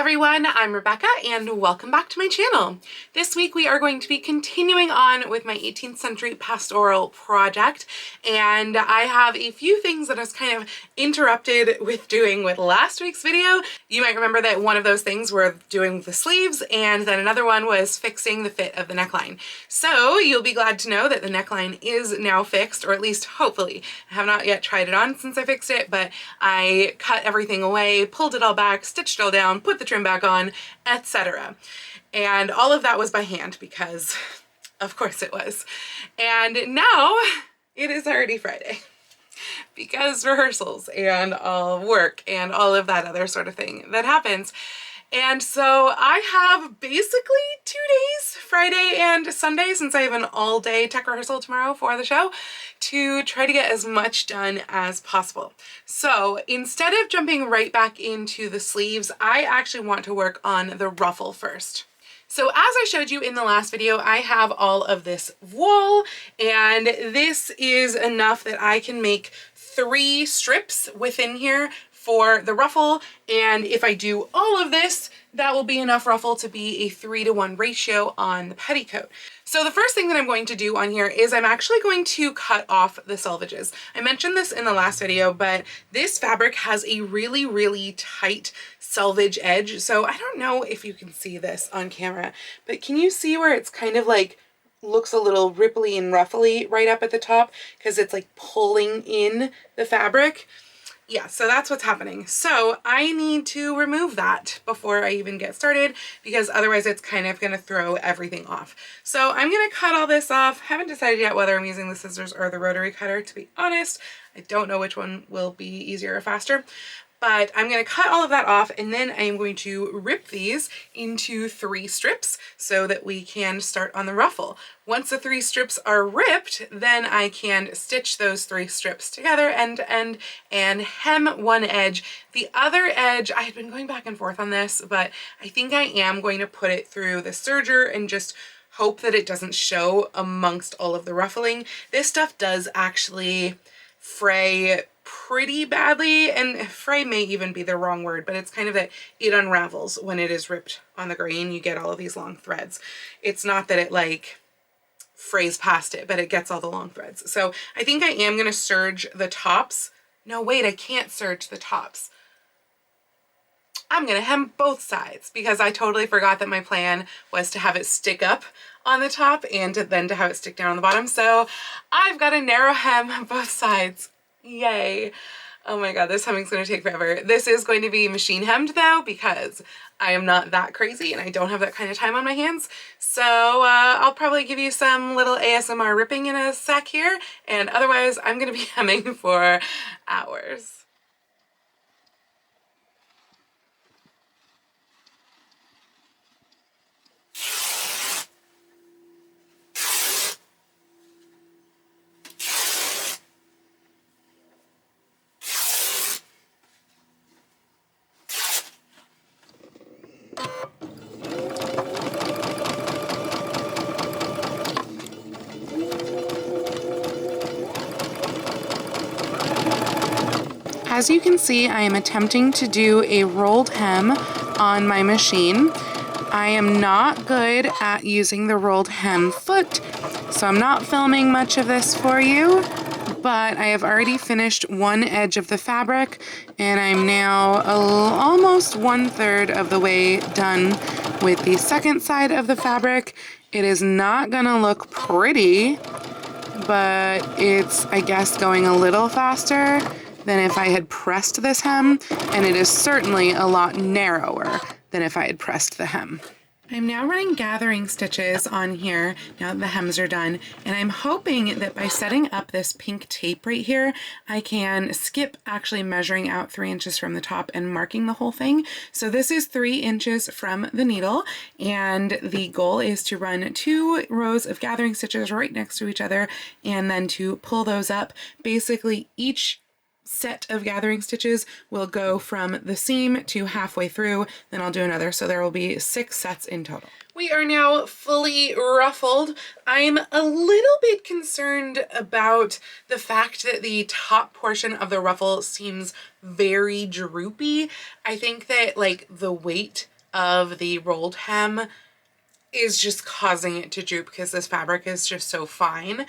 everyone, I'm Rebecca and welcome back to my channel. This week we are going to be continuing on with my 18th century pastoral project, and I have a few things that I was kind of interrupted with doing with last week's video. You might remember that one of those things were doing the sleeves, and then another one was fixing the fit of the neckline. So you'll be glad to know that the neckline is now fixed, or at least hopefully. I have not yet tried it on since I fixed it, but I cut everything away, pulled it all back, stitched it all down, put the trim back on, etc. And all of that was by hand because of course it was. And now it is already Friday because rehearsals and all work and all of that other sort of thing that happens. And so I have basically 2 days, Friday and Sunday, since I have an all-day tech rehearsal tomorrow for the show, to try to get as much done as possible. So instead of jumping right back into the sleeves, I actually want to work on the ruffle first. So as I showed you in the last video, I have all of this wool, and this is enough that I can make 3 strips within here for the ruffle, and if I do all of this, that will be enough ruffle to be a 3-to-1 ratio on the petticoat. So the first thing that I'm going to do on here is I'm actually going to cut off the selvages. I mentioned this in the last video, but this fabric has a really, really tight selvage edge. So I don't know if you can see this on camera, but can you see where it's kind of like looks a little ripply and ruffly right up at the top because it's like pulling in the fabric? Yeah, so that's what's happening. So I need to remove that before I even get started because otherwise it's kind of going to throw everything off. So I'm going to cut all this off. Haven't decided yet whether I'm using the scissors or the rotary cutter, to be honest. I don't know which one will be easier or faster. But I'm going to cut all of that off, and then I am going to rip these into 3 strips so that we can start on the ruffle. Once the 3 strips are ripped, then I can stitch those 3 strips together end to end and hem one edge. The other edge, I had been going back and forth on this, but I think I am going to put it through the serger and just hope that it doesn't show amongst all of the ruffling. This stuff does actually fray pretty badly, and fray may even be the wrong word, but it's kind of that it unravels when it is ripped on the grain. You get all of these long threads. It's not that it like frays past it, but it gets all the long threads. So I think I am going to serge the tops. No, wait, I can't serge the tops. I'm going to hem both sides because I totally forgot that my plan was to have it stick up on the top and then to have it stick down on the bottom. So I've got a narrow hem both sides. Yay. Oh my god, this hemming's going to take forever. This is going to be machine hemmed though because I am not that crazy and I don't have that kind of time on my hands. So I'll probably give you some little ASMR ripping in a sec here, and otherwise I'm going to be hemming for hours. As you can see, I am attempting to do a rolled hem on my machine. I am not good at using the rolled hem foot, so I'm not filming much of this for you, but I have already finished one edge of the fabric, and I'm now almost 1/3 of the way done with the second side of the fabric. It is not gonna look pretty, but it's, I guess, going a little faster than if I had pressed this hem, and it is certainly a lot narrower than if I had pressed the hem. I'm now running gathering stitches on here now that the hems are done, and I'm hoping that by setting up this pink tape right here, I can skip actually measuring out 3 inches from the top and marking the whole thing. So this is 3 inches from the needle, and the goal is to run 2 rows of gathering stitches right next to each other and then to pull those up. Basically each set of gathering stitches will go from the seam to halfway through, then I'll do another, so there will be 6 sets in total. We are now fully ruffled. I'm a little bit concerned about the fact that the top portion of the ruffle seems very droopy. I think that like the weight of the rolled hem is just causing it to droop because this fabric is just so fine.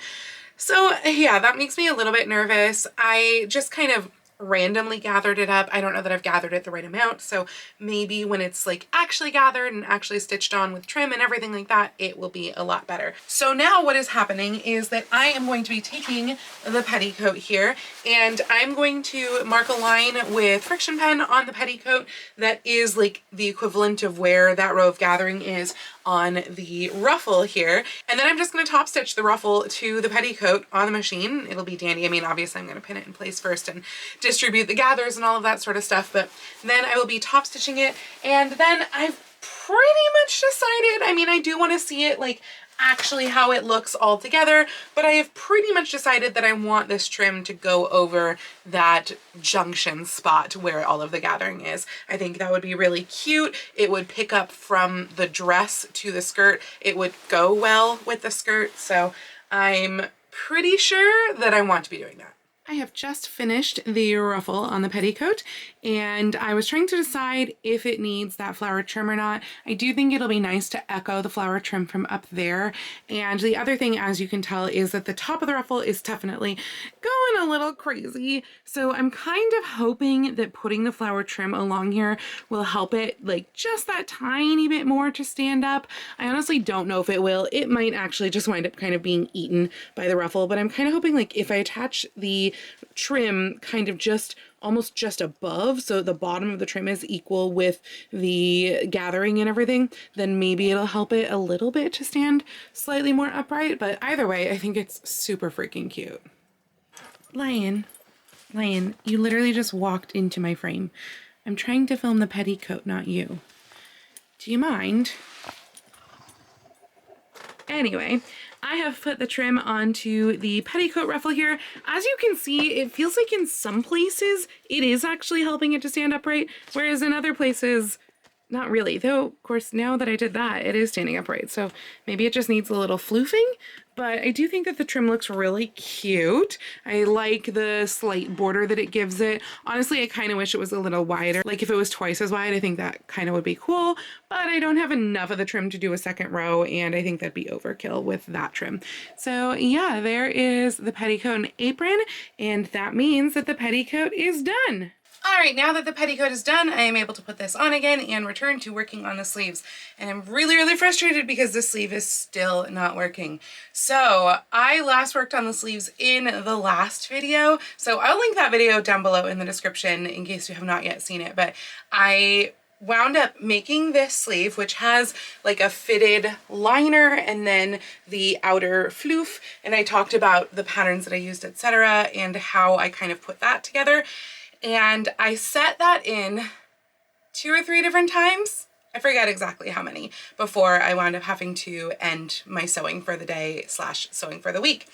So yeah, that makes me a little bit nervous. I just kind of randomly gathered it up. I don't know that I've gathered it the right amount, so maybe when it's like actually gathered and actually stitched on with trim and everything like that, it will be a lot better. So now what is happening is that I am going to be taking the petticoat here and I'm going to mark a line with friction pen on the petticoat that is like the equivalent of where that row of gathering is on the ruffle here. And then I'm just going to top stitch the ruffle to the petticoat on the machine. It'll be dandy. I mean, obviously I'm going to pin it in place first and distribute the gathers and all of that sort of stuff, but then I will be top stitching it. And then I've pretty much decided, I mean, I do want to see it like actually how it looks all together, but I have pretty much decided that I want this trim to go over that junction spot where all of the gathering is. I think that would be really cute. It would pick up from the dress to the skirt. It would go well with the skirt, so I'm pretty sure that I want to be doing that. I have just finished the ruffle on the petticoat and I was trying to decide if it needs that flower trim or not. I do think it'll be nice to echo the flower trim from up there. And the other thing, as you can tell, is that the top of the ruffle is definitely going a little crazy. So I'm kind of hoping that putting the flower trim along here will help it like just that tiny bit more to stand up. I honestly don't know if it will. It might actually just wind up kind of being eaten by the ruffle, but I'm kind of hoping like if I attach the trim kind of just almost just above, so the bottom of the trim is equal with the gathering and everything, then maybe it'll help it a little bit to stand slightly more upright. But either way, I think it's super freaking cute. Lion, you literally just walked into my frame. I'm trying to film the petticoat, not you. Do you mind? Anyway, I have put the trim onto the petticoat ruffle here. As you can see, it feels like in some places it is actually helping it to stand upright, whereas in other places, not really. Though, of course, now that I did that, it is standing upright. So maybe it just needs a little floofing, but I do think that the trim looks really cute. I like the slight border that it gives it. Honestly, I kind of wish it was a little wider. Like if it was twice as wide, I think that kind of would be cool, but I don't have enough of the trim to do a second row, and I think that'd be overkill with that trim. So yeah, there is the petticoat and apron, and that means that the petticoat is done. All right, now that the petticoat is done, I am able to put this on again and return to working on the sleeves. And I'm really, really frustrated because the sleeve is still not working. So I last worked on the sleeves in the last video. So I'll link that video down below in the description in case you have not yet seen it. But I wound up making this sleeve, which has like a fitted liner and then the outer floof. And I talked about the patterns that I used, etc., and how I kind of put that together. And I set that in 2 or 3 different times. I forget exactly how many before I wound up having to end my sewing for the day / sewing for the week.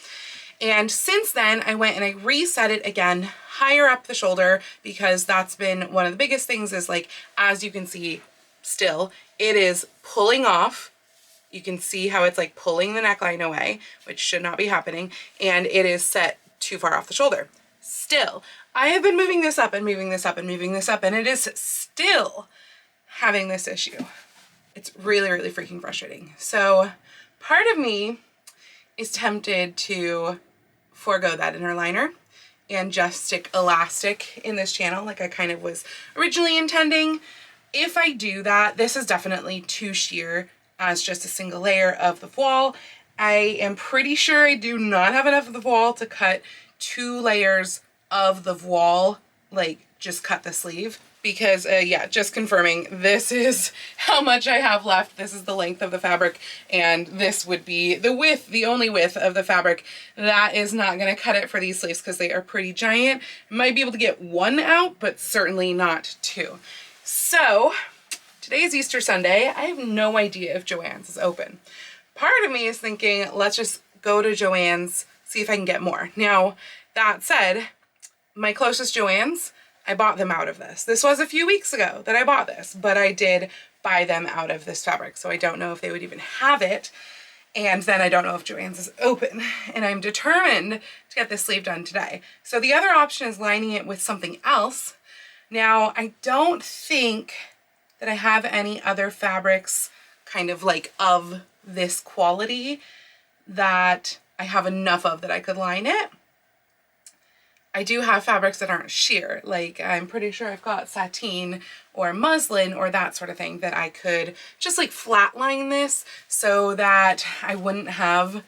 And since then I went and I reset it again higher up the shoulder because that's been one of the biggest things is like, as you can see still, it is pulling off. You can see how it's like pulling the neckline away, which should not be happening. And it is set too far off the shoulder. Still, I have been moving this up and moving this up and moving this up, and it is still having this issue. It's really, really freaking frustrating. So part of me is tempted to forego that inner liner and just stick elastic in this channel like I kind of was originally intending. If I do that, this is definitely too sheer as just a single layer of the voile. I am pretty sure I do not have enough of the voile to cut 2 layers of the voile, like just cut the sleeve, because yeah, just confirming, this is how much I have left. This is the length of the fabric, and this would be the width, the only width of the fabric. That is not going to cut it for these sleeves because they are pretty giant. I might be able to get 1 out, but certainly not 2. So today is Easter Sunday. I have no idea if Joann's is open. Part of me is thinking, let's just go to Joann's, see if I can get more. Now, that said, my closest Joann's, I bought them out of this. This was a few weeks ago that I bought this, but I did buy them out of this fabric, so I don't know if they would even have it. And then I don't know if Joann's is open, and I'm determined to get this sleeve done today. So the other option is lining it with something else. Now, I don't think that I have any other fabrics kind of like of this quality that I have enough of that I could line it. I do have fabrics that aren't sheer, like I'm pretty sure I've got sateen or muslin or that sort of thing that I could just like flatline this so that I wouldn't have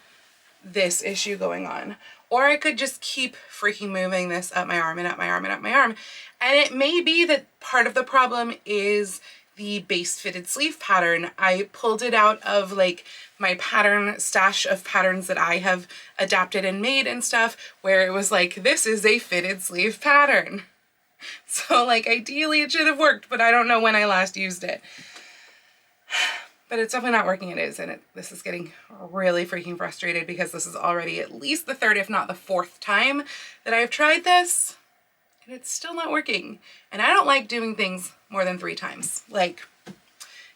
this issue going on. Or I could just keep freaking moving this up my arm and up my arm and up my arm. And it may be that part of the problem is the base fitted sleeve pattern. I pulled it out of like my pattern stash of patterns that I have adapted and made and stuff, where it was like, this is a fitted sleeve pattern. So like ideally it should have worked, but I don't know when I last used it. But it's definitely not working. It is, and this is getting really freaking frustrated because this is already at least the third, if not the fourth time that I've tried this, and it's still not working. And I don't like doing things more than 3 times. Like,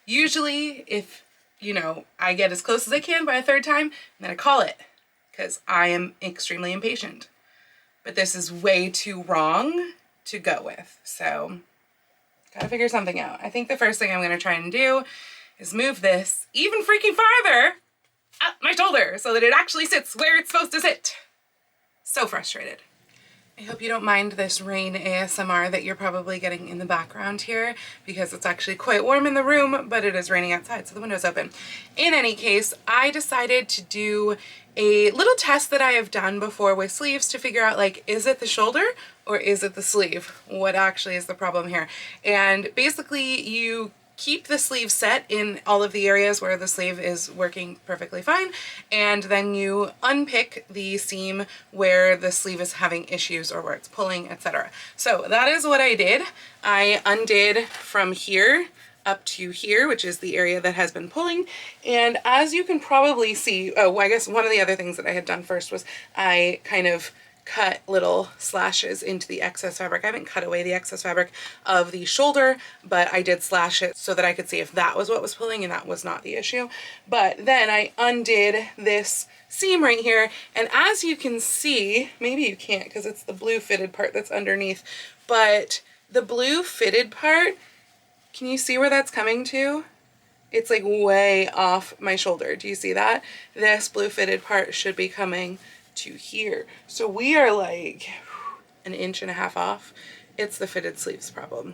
usually if, you know, I get as close as I can by a 3rd time, then I call it, because I am extremely impatient. But this is way too wrong to go with, so gotta figure something out. I think the first thing I'm gonna try and do is move this even freaking farther up my shoulder so that it actually sits where it's supposed to sit. So frustrated. I hope you don't mind this rain ASMR that you're probably getting in the background here, because it's actually quite warm in the room, but it is raining outside, so the window's open. In any case, I decided to do a little test that I have done before with sleeves to figure out, like, is it the shoulder or is it the sleeve? What actually is the problem here? And basically you keep the sleeve set in all of the areas where the sleeve is working perfectly fine, and then you unpick the seam where the sleeve is having issues or where it's pulling, etc. So that is what I did. I undid from here up to here, which is the area that has been pulling, and as you can probably see, oh, I guess one of the other things that I had done first was I kind of cut little slashes into the excess fabric. I haven't cut away the excess fabric of the shoulder, but I did slash it so that I could see if that was what was pulling, and that was not the issue. But then I undid this seam right here, and as you can see, maybe you can't because it's the blue fitted part that's underneath, but the blue fitted part, can you see where that's coming to? It's like way off my shoulder. Do you see that? This blue fitted part should be coming to here. So we are like 1.5 inches off. It's the fitted sleeves problem.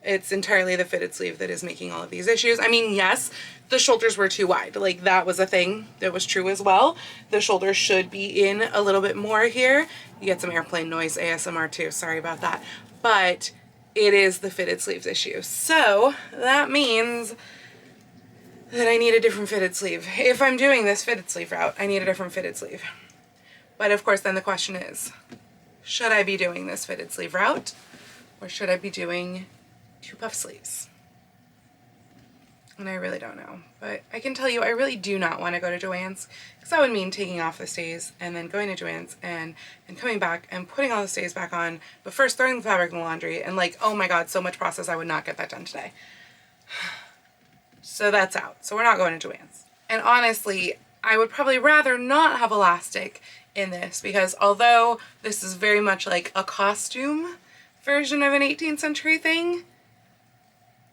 It's entirely the fitted sleeve that is making all of these issues. I mean, yes, the shoulders were too wide. Like, that was a thing that was true as well. The shoulders should be in a little bit more here. You get some airplane noise ASMR too, sorry about that. But it is the fitted sleeves issue. So that means that I need a different fitted sleeve. If I'm doing this fitted sleeve route, I need a different fitted sleeve. But of course, then the question is, should I be doing this fitted sleeve route, or should I be doing 2 puff sleeves? And I really don't know. But I can tell you, I really do not want to go to Joann's, because that would mean taking off the stays and then going to Joann's and coming back and putting all the stays back on, but first throwing the fabric in the laundry, and like, oh my god, so much process, I would not get that done today. So that's out. So we're not going to Joann's. And honestly, I would probably rather not have elastic in this, because although this is very much like a costume version of an 18th century thing,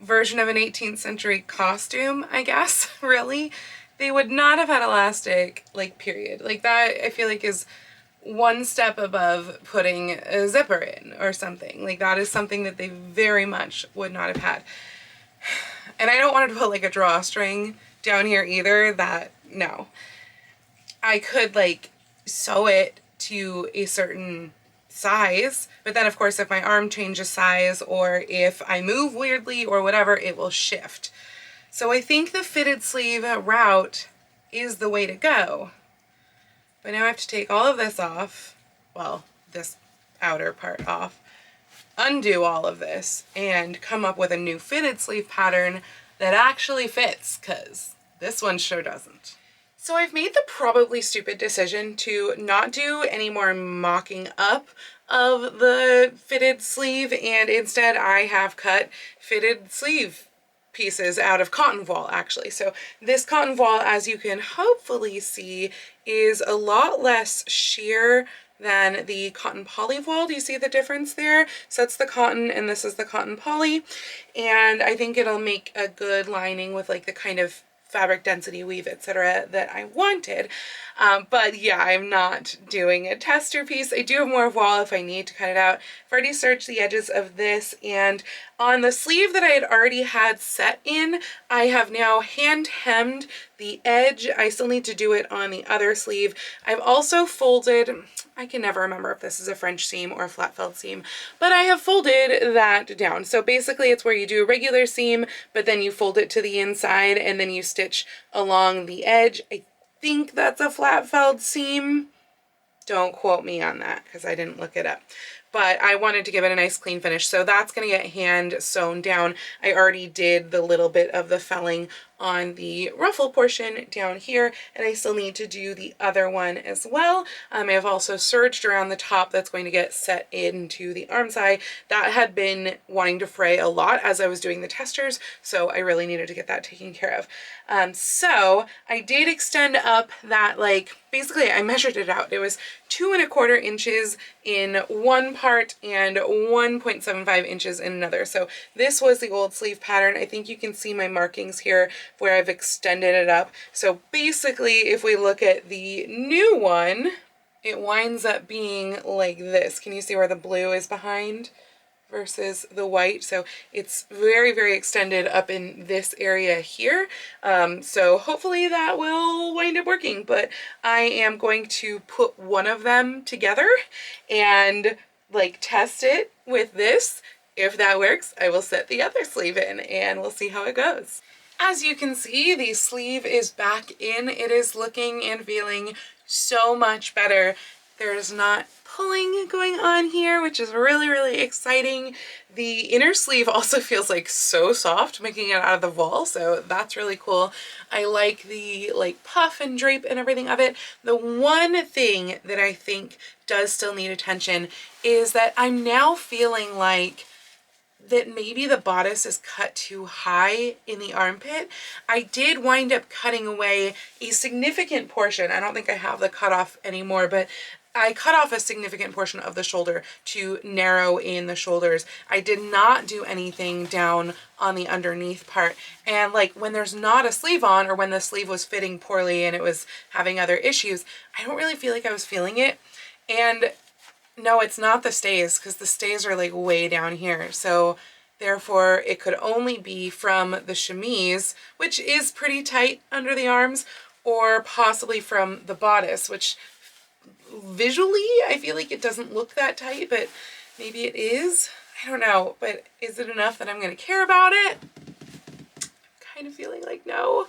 version of an 18th century costume, I guess, really, they would not have had elastic, like, period. Like, that I feel like is one step above putting a zipper in or something. Like, that is something that they very much would not have had. And I don't want to put like a drawstring down here either. That, no. I could like sew it to a certain size, but then of course if my arm changes size or if I move weirdly or whatever, it will shift. So I think the fitted sleeve route is the way to go. But now I have to take all of this off, well, this outer part off, undo all of this, and come up with a new fitted sleeve pattern that actually fits, because this one sure doesn't. So I've made the probably stupid decision to not do any more mocking up of the fitted sleeve, and instead I have cut fitted sleeve pieces out of cotton voile, actually. So this cotton voile, as you can hopefully see, is a lot less sheer than the cotton poly voile. Do you see the difference there? So that's the cotton and this is the cotton poly. And I think it'll make a good lining with like the kind of fabric density, weave, etc. that I wanted. But yeah, I'm not doing a tester piece. I do have more voile if I need to cut it out. I've already serged the edges of this, and on the sleeve that I had already had set in, I have now hand hemmed the edge. I still need to do it on the other sleeve. I've also folded, I can never remember if this is a French seam or a flat felled seam, but I have folded that down. So basically it's where you do a regular seam, but then you fold it to the inside and then you stitch along the edge. I think that's a flat felled seam. Don't quote me on that because I didn't look it up. But I wanted to give it a nice clean finish. So that's going to get hand sewn down. I already did the little bit of the felling on the ruffle portion down here, and I still need to do the other one as well. I have also serged around the top that's going to get set into the arm side. That had been wanting to fray a lot as I was doing the testers, so I really needed to get that taken care of. So I did extend up that, like, basically I measured it out. It was 2¼ inches in one part and 1.75 inches in another. So this was the old sleeve pattern. I think you can see my markings here where I've extended it up. So basically, if we look at the new one, it winds up being like this. Can you see where the blue is behind versus the white? So it's very, very extended up in this area here. So hopefully that will wind up working, but I am going to put one of them together and like test it with this. If that works, I will set the other sleeve in and we'll see how it goes. As you can see, the sleeve is back in. It is looking and feeling so much better. There's not pulling going on here, which is really, really exciting. The inner sleeve also feels like so soft, making it out of the voile, so that's really cool. I like the like puff and drape and everything of it. The one thing that I think does still need attention is that I'm now feeling like that maybe the bodice is cut too high in the armpit. I did wind up cutting away a significant portion. I don't think I have the cutoff anymore, but I cut off a significant portion of the shoulder to narrow in the shoulders. I did not do anything down on the underneath part. And like when there's not a sleeve on, or when the sleeve was fitting poorly and it was having other issues, I don't really feel like I was feeling it. And no, it's not the stays, because the stays are like way down here. So therefore it could only be from the chemise, which is pretty tight under the arms, or possibly from the bodice, which visually I feel like it doesn't look that tight, but maybe it is. I don't know, but is it enough that I'm going to care about it? I'm kind of feeling like no.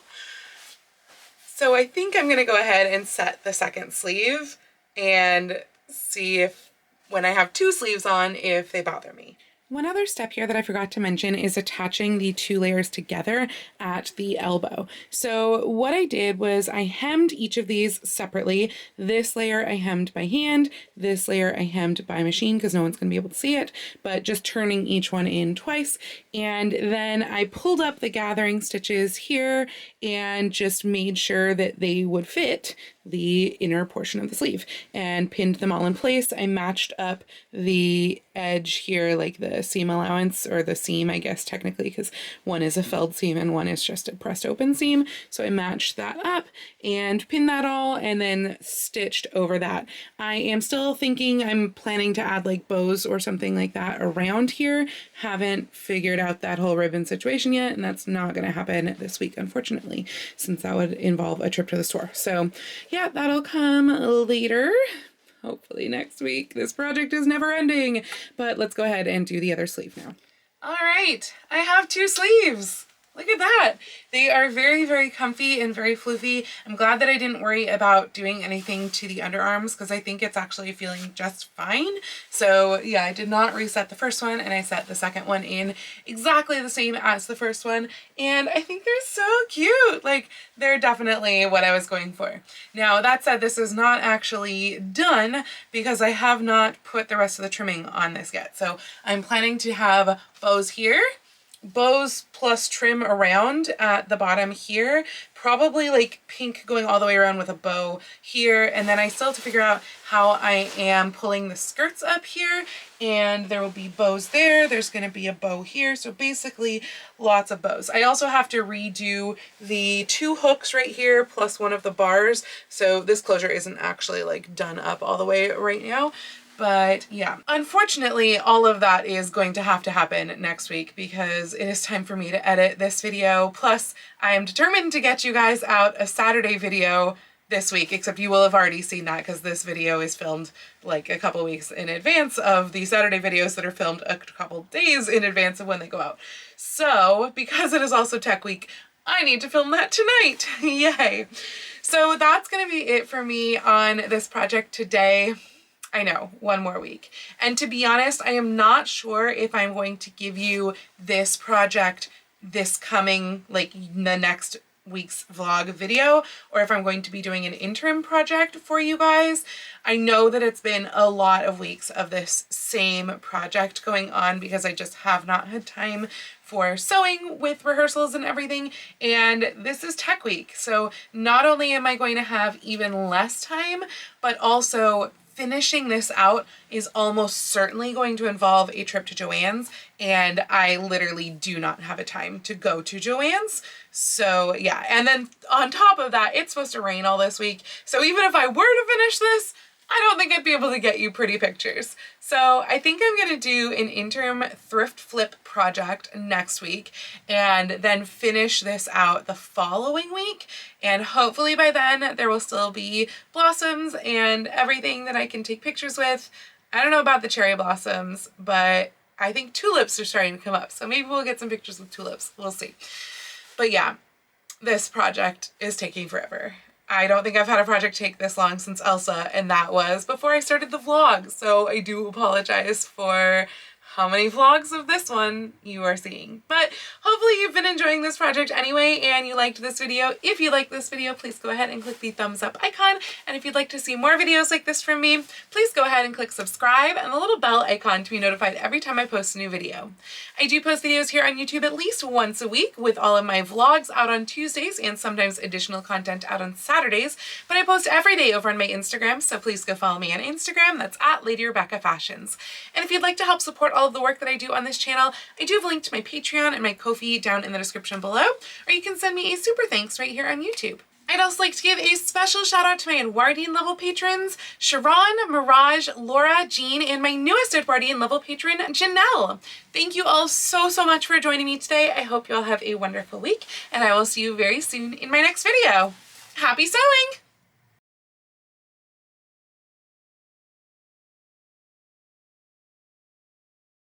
So I think I'm going to go ahead and set the second sleeve and see if when I have two sleeves on, if they bother me. One other step here that I forgot to mention is attaching the two layers together at the elbow. So what I did was I hemmed each of these separately. This layer I hemmed by hand, this layer I hemmed by machine because no one's going to be able to see it, but just turning each one in twice. And then I pulled up the gathering stitches here and just made sure that they would fit the inner portion of the sleeve and pinned them all in place. I matched up the edge here, like the seam allowance, or the seam, I guess technically, because one is a felled seam and one is just a pressed open seam. So I matched that up and pinned that all and then stitched over that. I am still thinking I'm planning to add like bows or something like that around here. Haven't figured out that whole ribbon situation yet, and that's not going to happen this week, unfortunately, since that would involve a trip to the store. So yeah, that'll come later. Hopefully next week. This project is never ending, but let's go ahead and do the other sleeve now. All right, I have two sleeves. Look at that. They are very, very comfy and very floofy. I'm glad that I didn't worry about doing anything to the underarms because I think it's actually feeling just fine. So yeah, I did not reset the first one and I set the second one in exactly the same as the first one. And I think they're so cute. Like, they're definitely what I was going for. Now, that said, this is not actually done because I have not put the rest of the trimming on this yet. So I'm planning to have bows here bows plus trim around at the bottom here, probably like pink going all the way around with a bow here, and then I still have to figure out how I am pulling the skirts up here, and there will be bows there, there's going to be a bow here, so basically lots of bows. I also have to redo the 2 hooks right here plus one of the bars, so this closure isn't actually like done up all the way right now. But yeah, unfortunately, all of that is going to happen next week because it is time for me to edit this video. Plus, I am determined to get you guys out a Saturday video this week, except you will have already seen that because this video is filmed like a couple weeks in advance of the Saturday videos that are filmed a couple days in advance of when they go out. So, because it is also Tech Week, I need to film that tonight. Yay! So that's gonna be it for me on this project today. I know, one more week. And to be honest, I am not sure if I'm going to give you this project this coming, like the next week's vlog video, or if I'm going to be doing an interim project for you guys. I know that it's been a lot of weeks of this same project going on because I just have not had time for sewing with rehearsals and everything, and this is Tech Week. So not only am I going to have even less time, but also finishing this out is almost certainly going to involve a trip to Joann's, and I literally do not have a time to go to Joann's. So yeah, and then on top of that, it's supposed to rain all this week. So even if I were to finish this, I don't think I'd be able to get you pretty pictures. So I think I'm gonna do an interim thrift flip project next week and then finish this out the following week. And hopefully by then there will still be blossoms and everything that I can take pictures with. I don't know about the cherry blossoms, but I think tulips are starting to come up. So maybe we'll get some pictures with tulips. We'll see. But yeah, this project is taking forever. I don't think I've had a project take this long since Elsa, and that was before I started the vlog. So I do apologize for how many vlogs of this one you are seeing. But hopefully you've been enjoying this project anyway and you liked this video. If you liked this video, please go ahead and click the thumbs up icon. And if you'd like to see more videos like this from me, please go ahead and click subscribe and the little bell icon to be notified every time I post a new video. I do post videos here on YouTube at least once a week with all of my vlogs out on Tuesdays and sometimes additional content out on Saturdays, but I post every day over on my Instagram, so please go follow me on Instagram. That's at Lady Rebecca Fashions. And if you'd like to help support all of the work that I do on this channel, I do have a link to my Patreon and my Ko-fi down in the description below, or you can send me a super thanks right here on YouTube. I'd also like to give a special shout out to my Edwardian level patrons, Sharon, Mirage, Laura, Jean, and my newest Edwardian level patron, Janelle. Thank you all so much for joining me today. I hope you all have a wonderful week, and I will see you very soon in my next video. Happy sewing!